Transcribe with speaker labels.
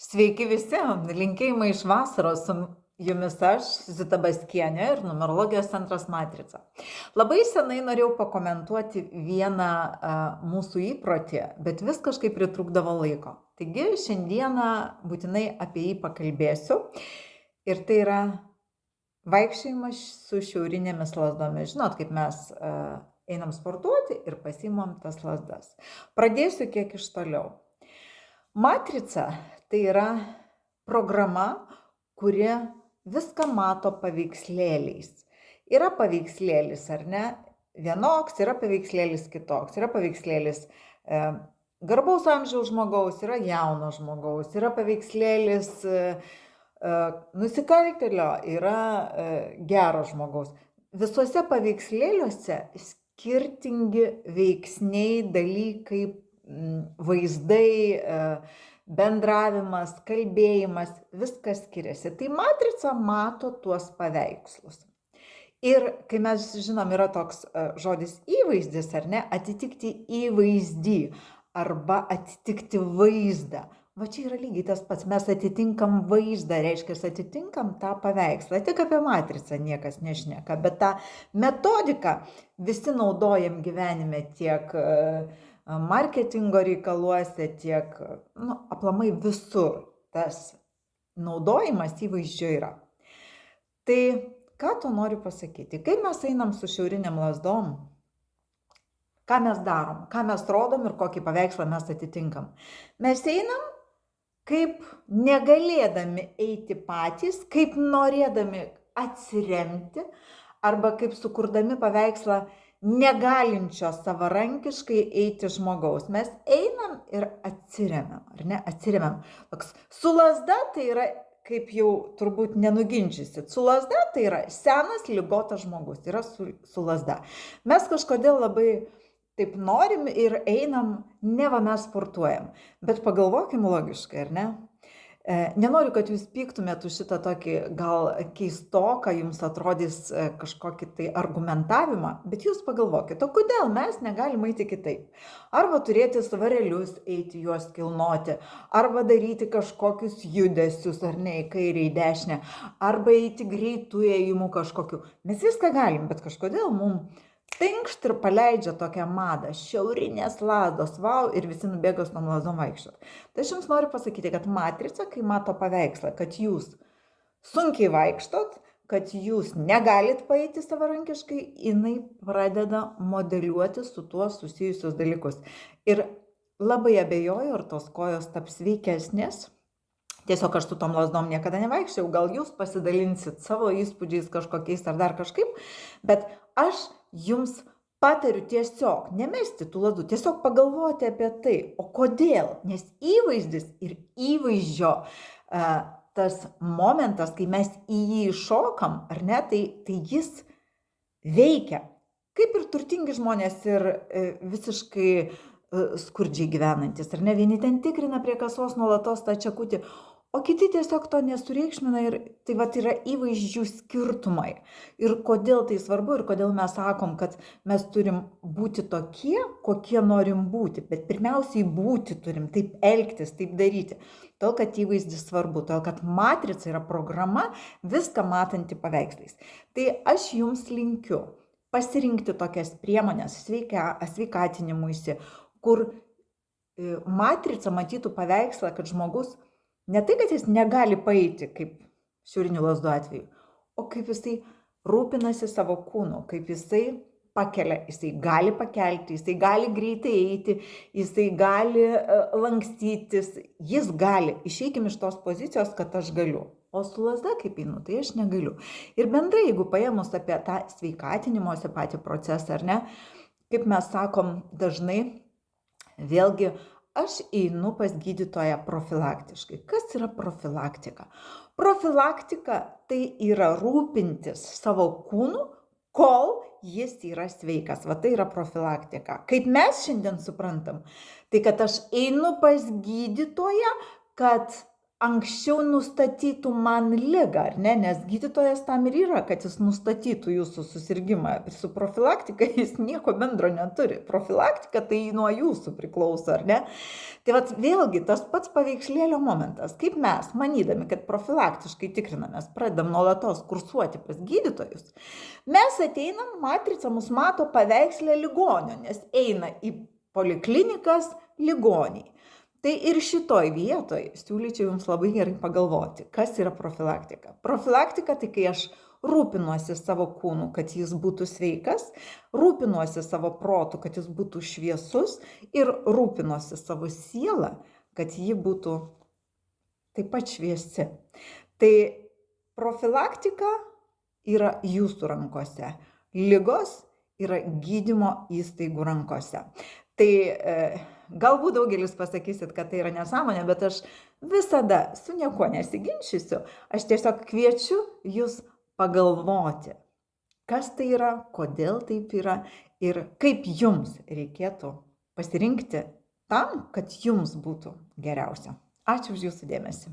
Speaker 1: Sveiki visi, linkėjimai iš vasaros, su jumis aš, Zita Baskienė ir numerologijos centras Matrica. Labai senai norėjau pakomentuoti vieną mūsų įprotį, bet vis kažkaip pritrūkdavo laiko. Taigi šiandieną būtinai apie jį pakalbėsiu ir tai yra vaikščiojimas su šiaurinėmis lazdomis. Žinot, kaip mes einam sportuoti ir pasiimam tas lazdas. Pradėsiu kiek iš toliau. Matrica tai yra programa, kuri viską mato paveikslėliais. Yra paveikslėlis, ar ne? Vienoks, yra paveikslėlis kitoks. Yra paveikslėlis garbaus amžiaus žmogaus, yra jauno žmogaus, yra paveikslėlis nusikaltėlio, yra gero žmogaus. Visuose paveikslėliuose skirtingi veiksniai, dalykai, vaizdai, bendravimas, kalbėjimas, viskas skiriasi. Tai matrica mato tuos paveikslus. Ir kai mes žinom, yra toks žodis įvaizdis, ar ne, atitikti įvaizdį arba atitikti vaizdą. Va čia yra lygiai tas pats, mes atitinkam vaizdą, reiškia, atitinkam tą paveikslą. Tik apie matricą niekas nešneka, bet tą metodiką visi naudojam gyvenime tiek marketingo reikaluose, tiek aplamai visur tas naudojimas įvaizdžio yra. Tai ką to noriu pasakyti? Kai mes einam su šiauriniam lazdom, ką mes darom, ką mes rodom ir kokį paveikslą mes atitinkam? Mes einam kaip negalėdami eiti patys, kaip norėdami atsiremti arba kaip sukurdami paveikslą negalinčio savarankiškai eiti žmogaus. Mes einam ir atsiremiam, ar ne? Atsiremiam. Su lazda tai yra, kaip jau turbūt nenuginčysit, su lazda tai yra senas, ligotas žmogus, yra su lazda. Mes kažkodėl labai taip norim ir einam, neva mes sportuojam. Bet pagalvokim logiškai, ar ne? Nenoriu, kad jūs pyktumėt už šitą tokį gal keistoką, jums atrodys kažkokį tai argumentavimą, bet jūs pagalvokit, o kodėl mes negalim eiti kitaip? Arba turėti svarelius, eiti juos kilnoti, arba daryti kažkokius judesius, ar ne, į kairę, į dešinę, arba eiti greitų ėjimų kažkokiu. Mes viską galim, bet kažkodėl mums tinkšt ir paleidžia tokią madą, šiaurinės lazdos, vau, ir visi nubėgos nuo lazdom vaikščiot. Tai aš jums noriu pasakyti, kad matrica, kai mato paveikslą, kad jūs sunkiai vaikštot, kad jūs negalit paeiti savarankiškai, jinai pradeda modeliuoti su tuo susijusius dalykus. Ir labai abejoju, ar tos kojos taps sveikesnės. Tiesiog aš su tom lazdom niekada nevaikščiau, gal jūs pasidalinsit savo įspūdžiais kažkokiais ar dar kažkaip, bet aš jums patariu tiesiog nemesti tų lazdų, tiesiog pagalvoti apie tai, o kodėl, nes įvaizdis ir įvaizdžio tas momentas, kai mes į jį šokam, ar ne, tai jis veikia, kaip ir turtingi žmonės ir visiškai skurdžiai gyvenantis, ar ne, vieni ten tikrina prie kasos nuolatos tą čekutį, o kiti tiesiog to nesureikšmina ir tai vat yra įvaizdžių skirtumai. Ir kodėl tai svarbu ir kodėl mes sakom, kad mes turim būti tokie, kokie norim būti, bet pirmiausiai būti turim, taip elgtis, taip daryti. Todėl, kad įvaizdis svarbu, todėl, kad matrica yra programa viską matanti paveikslais. Tai aš jums linkiu pasirinkti tokias priemonės sveikatinimuisi, kur matrica matytų paveikslą, kad žmogus ne tai, kad jis negali paeiti, kaip šiaurinių lazdų atveju, o kaip jisai rūpinasi savo kūnu, kaip jisai pakelia, jisai gali pakelti, jisai gali greitai eiti, jisai gali lankstytis, jis gali. Išeikim iš tos pozicijos, kad aš galiu. O su lazda kaip einu, tai aš negaliu. Ir bendrai, jeigu paėmus apie tą sveikatinimosi patį procesą, ar ne, kaip mes sakom dažnai, vėlgi, aš einu pas gydytoją profilaktiškai. Kas yra profilaktika? Profilaktika tai yra rūpintis savo kūnu, kol jis yra sveikas. Va tai yra profilaktika. Kaip mes šiandien suprantam, tai kad aš einu pas gydytoją, kad anksčiau nustatytų man ligą, ar ne? Nes gydytojas tam ir yra, kad jis nustatytų jūsų susirgymą. Su profilaktika jis nieko bendro neturi. Profilaktika tai nuo jūsų priklauso, ar ne? Tai vat vėlgi tas pats paveikslėlio momentas. Kaip mes, manydami, kad profilaktiškai tikrinamės, pradedam nuolatos kursuoti pas gydytojus, mes ateinam, matrica mus mato paveikslę ligonio, nes eina į poliklinikas ligoniai. Tai ir šitoj vietoj siūlyčiau jums labai gerai pagalvoti, kas yra profilaktika. Profilaktika tai kai aš rūpinuosi savo kūnu, kad jis būtų sveikas, rūpinuosi savo protu, kad jis būtų šviesus ir rūpinuosi savo sielą, kad ji būtų taip pat šviesi. Tai profilaktika yra jūsų rankose, ligos yra gydymo įstaigų rankose. Tai galbūt daugelis pasakysit, kad tai yra nesąmonė, bet aš visada su niekuo nesiginčysiu. Aš tiesiog kviečiu jūs pagalvoti, kas tai yra, kodėl taip yra ir kaip jums reikėtų pasirinkti tam, kad jums būtų geriausia. Ačiū už jūsų dėmesį.